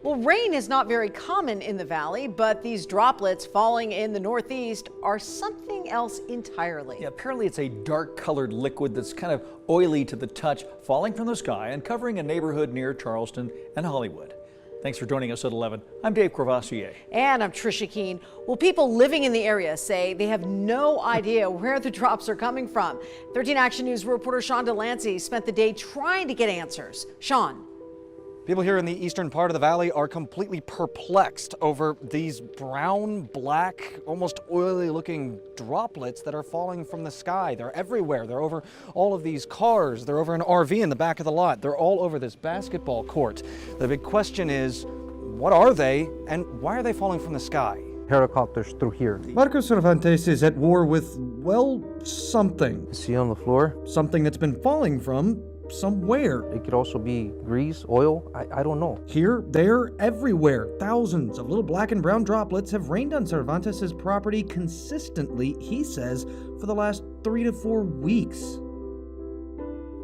Well, rain is not very common in the valley, but these droplets falling in the northeast are something else entirely. Yeah, apparently it's a dark-colored liquid that's kind of oily to the touch, falling from the sky and covering a neighborhood near Charleston and Hollywood. Thanks for joining us at 11. I'm Dave Crevassier. And I'm Trisha Keene. Well, people living in the area say they have no idea where the drops are coming from. 13 Action News reporter Sean Delancey spent the day trying to get answers. Sean. People here in the eastern part of the valley are completely perplexed over these brown, black, almost oily looking droplets that are falling from the sky. They're everywhere. They're over all of these cars. They're over an RV in the back of the lot. They're all over this basketball court. The big question is, what are they and why are they falling from the sky? Helicopters through here. Marco Cervantes is at war with, well, something. See on the floor? Something that's been falling from somewhere. It could also be grease, oil, I don't know. Here, there, everywhere. Thousands of little black and brown droplets have rained on Cervantes' property consistently, he says, for the last 3 to 4 weeks.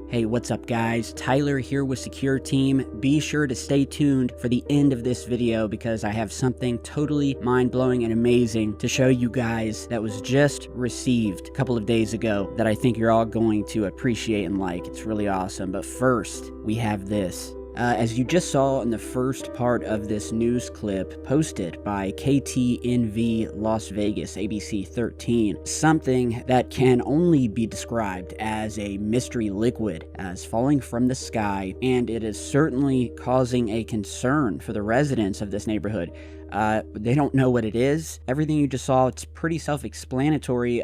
Hey, what's up guys? Tyler here with SecureTeam. Be sure to stay tuned for the end of this video because I have something totally mind-blowing and amazing to show you guys that was just received a couple of days ago that I think you're all going to appreciate and like. It's really awesome. But first, we have this. As you just saw in the first part of this news clip posted by KTNV Las Vegas, ABC 13, something that can only be described as a mystery liquid as falling from the sky, and it is certainly causing a concern for the residents of this neighborhood. They don't know what it is. Everything you just saw, it's pretty self-explanatory.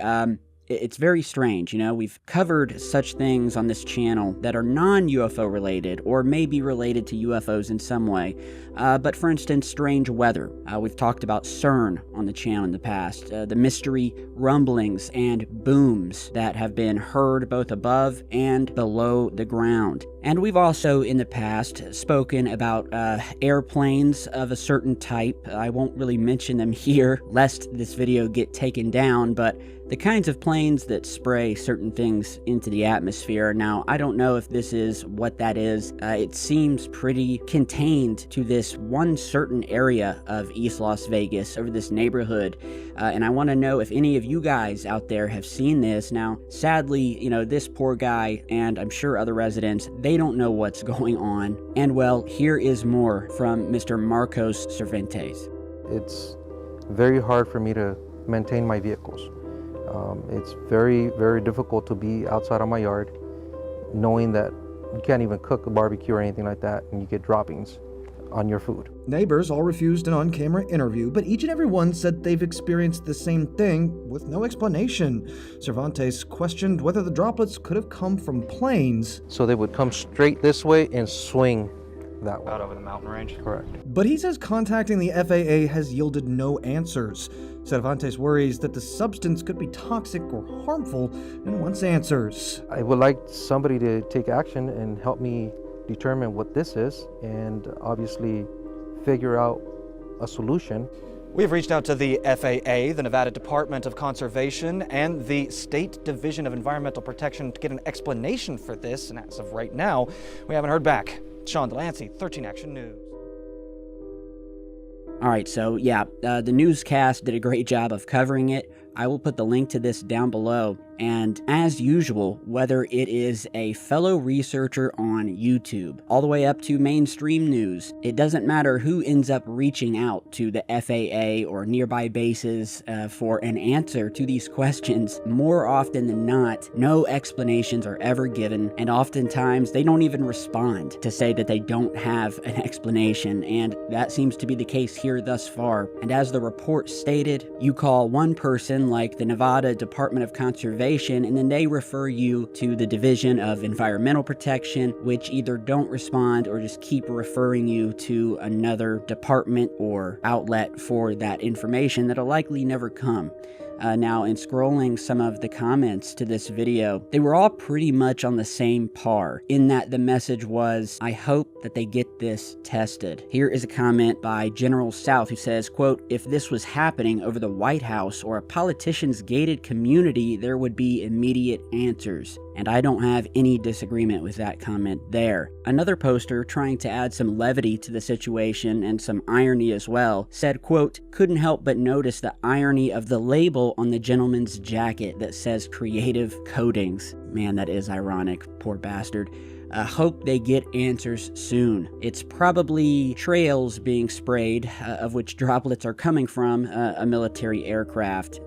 It's very strange, you know, we've covered such things on this channel that are non-UFO related or maybe related to UFOs in some way. But for instance, strange weather. We've talked about CERN on the channel in the past, the mystery rumblings and booms that have been heard both above and below the ground. And we've also in the past spoken about airplanes of a certain type. I won't really mention them here lest this video get taken down, but the kinds of planes that spray certain things into the atmosphere. Now, I don't know if this is what that is. It seems pretty contained to this one certain area of East Las Vegas, over this neighborhood. And I want to know if any of you guys out there have seen this. Now, sadly, you know, this poor guy, and I'm sure other residents, they don't know what's going on. And well, here is more from Mr. Marcos Cervantes. It's very hard for me to maintain my vehicles. It's very, very difficult to be outside of my yard knowing that you can't even cook a barbecue or anything like that and you get droppings on your food. Neighbors all refused an on-camera interview, but each and every one said they've experienced the same thing with no explanation. Cervantes questioned whether the droplets could have come from planes. So they would come straight this way and swing that way. Out over the mountain range? Correct. But he says contacting the FAA has yielded no answers. Cervantes worries that the substance could be toxic or harmful and wants answers. I would like somebody to take action and help me determine what this is and obviously figure out a solution. We've reached out to the FAA, the Nevada Department of Conservation, and the State Division of Environmental Protection to get an explanation for this, and as of right now, we haven't heard back. Sean Delancey, 13 Action News. All right, so yeah, the newscast did a great job of covering it. I will put the link to this down below. And as usual, whether it is a fellow researcher on YouTube, all the way up to mainstream news, it doesn't matter who ends up reaching out to the FAA or nearby bases for an answer to these questions. More often than not, no explanations are ever given, and oftentimes they don't even respond to say that they don't have an explanation, and that seems to be the case here thus far. And as the report stated, you call one person like the Nevada Department of Conservation, and then they refer you to the Division of Environmental Protection, which either don't respond or just keep referring you to another department or outlet for that information that'll likely never come. Now, in scrolling some of the comments to this video, they were all pretty much on the same par, in that the message was, I hope that they get this tested. Here is a comment by General South who says, quote, if this was happening over the White House or a politician's gated community, there would be immediate answers. and I don't have any disagreement with that comment there. Another poster, trying to add some levity to the situation and some irony as well, said, quote, "Couldn't help but notice the irony of the label on the gentleman's jacket that says Creative Coatings." Man, that is ironic. Poor bastard. Hope they get answers soon. It's probably trails being sprayed, of which droplets are coming from a military aircraft.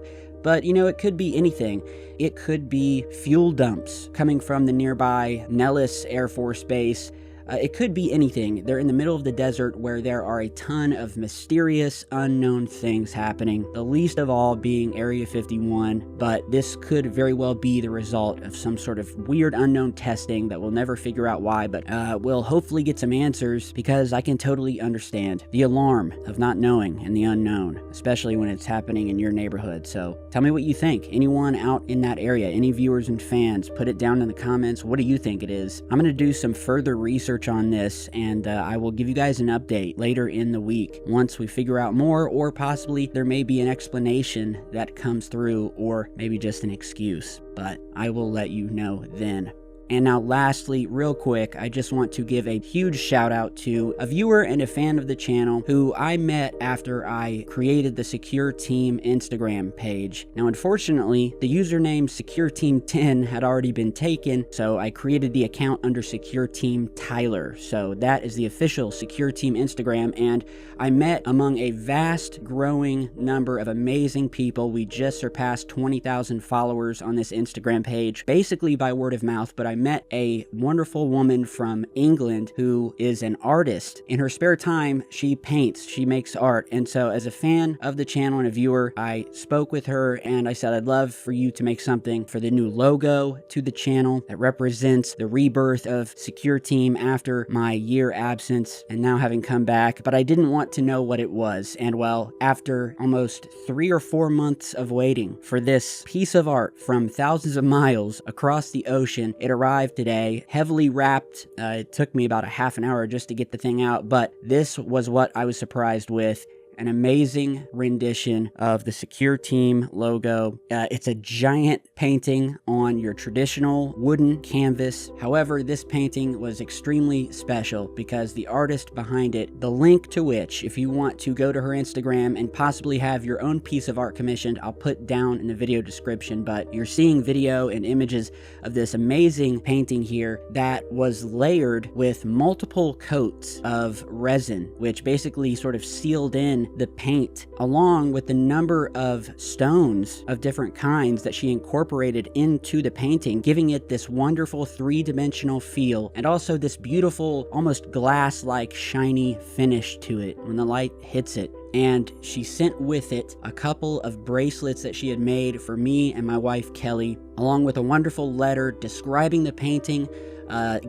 But, you know, it could be anything. It could be fuel dumps coming from the nearby Nellis Air Force Base. It could be anything. They're in the middle of the desert where there are a ton of mysterious, unknown things happening, the least of all being Area 51, but this could very well be the result of some sort of weird unknown testing that we'll never figure out why, but we'll hopefully get some answers, because I can totally understand the alarm of not knowing and the unknown, especially when it's happening in your neighborhood. So tell me what you think. Anyone out in that area, any viewers and fans, put it down in the comments. What do you think it is? I'm going to do some further research on this, and I will give you guys an update later in the week once we figure out more, or possibly there may be an explanation that comes through, or maybe just an excuse, but I will let you know then. And now lastly, real quick, I just want to give a huge shout out to a viewer and a fan of the channel who I met after I created the Secure Team Instagram page. Now, unfortunately, the username SecureteamTen had already been taken, so I created the account under Secureteam Tyler. So that is the official Secure Team Instagram, and I met among a vast growing number of amazing people. We just surpassed 20,000 followers on this Instagram page, basically by word of mouth, but I met a wonderful woman from England who is an artist. In her spare time, she paints, she makes art. And so as a fan of the channel and a viewer, I spoke with her and I said, I'd love for you to make something for the new logo to the channel that represents the rebirth of Secure Team after my year absence and now having come back. But I didn't want to know what it was. And well, after almost 3 or 4 months of waiting for this piece of art from thousands of miles across the ocean, it arrived today, heavily wrapped. It took me about a half an hour just to get the thing out, but this was what I was surprised with. An amazing rendition of the Secure Team logo. It's a giant painting on your traditional wooden canvas. However, this painting was extremely special because the artist behind it, the link to which, if you want to go to her Instagram and possibly have your own piece of art commissioned, I'll put down in the video description, but you're seeing video and images of this amazing painting here that was layered with multiple coats of resin, which basically sort of sealed in the paint, along with the number of stones of different kinds that she incorporated into the painting, giving it this wonderful 3-dimensional feel and also this beautiful, almost glass-like shiny finish to it when the light hits it. And she sent with it a couple of bracelets that she had made for me and my wife Kelly, along with a wonderful letter describing the painting,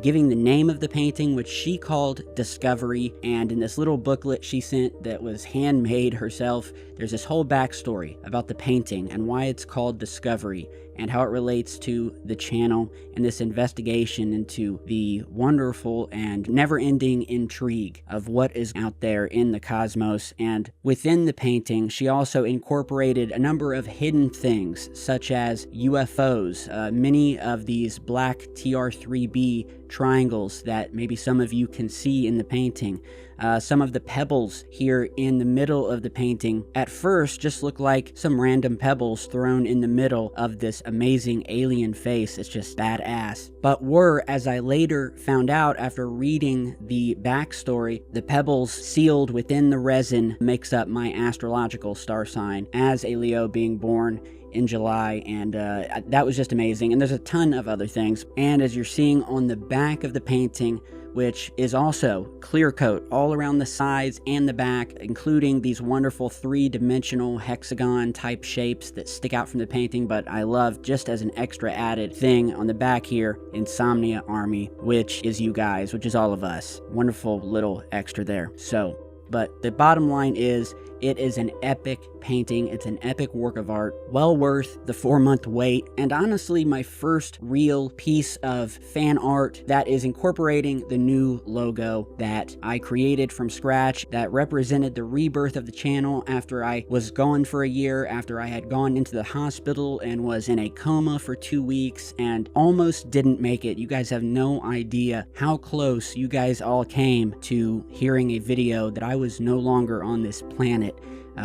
giving the name of the painting, which she called Discovery. And in this little booklet she sent that was handmade herself, there's this whole backstory about the painting and why it's called Discovery and how it relates to the channel and this investigation into the wonderful and never-ending intrigue of what is out there in the cosmos. And within the painting, she also incorporated a number of hidden things, such as UFOs, many of these black TR-3B triangles that maybe some of you can see in the painting. Some of the pebbles here in the middle of the painting at first just look like some random pebbles thrown in the middle of this amazing alien face. It's just badass. But were, as I later found out after reading the backstory, the pebbles sealed within the resin makes up my astrological star sign as a Leo, being born in July, and that was just amazing. And there's a ton of other things. And as you're seeing on the back of the painting, which is also clear coat all around the sides and the back, including these wonderful 3-dimensional hexagon type shapes that stick out from the painting. But I love, just as an extra added thing on the back here, Insomnia Army, which is you guys, which is all of us. Wonderful little extra there. So But the bottom line is, it is an epic painting. It's an epic work of art, well worth the 4-month wait, and honestly my first real piece of fan art that is incorporating the new logo that I created from scratch, that represented the rebirth of the channel after I was gone for a year, after I had gone into the hospital and was in a coma for 2 weeks and almost didn't make it. You guys have no idea how close you guys all came to hearing a video that I was no longer on this planet.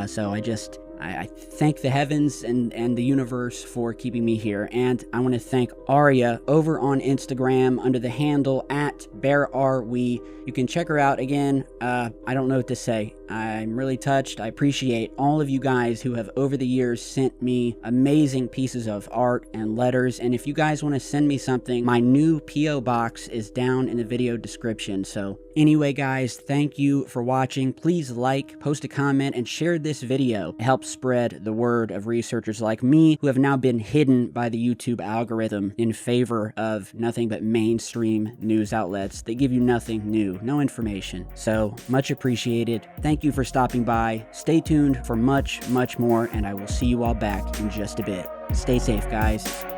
So I thank the heavens and the universe for keeping me here. And I want to thank Aria over on Instagram under the handle @BearAreWe. You can check her out again. I don't know what to say. I'm really touched. I appreciate all of you guys who have over the years sent me amazing pieces of art and letters. And if you guys want to send me something, my new P.O. box is down in the video description. So anyway, guys, thank you for watching. Please like, post a comment, and share this video. It helps spread the word of researchers like me who have now been hidden by the YouTube algorithm in favor of nothing but mainstream news outlets that give you nothing new, no information. So much appreciated. Thank you for stopping by. Stay tuned for much, much more, and I will see you all back in just a bit. Stay safe, guys.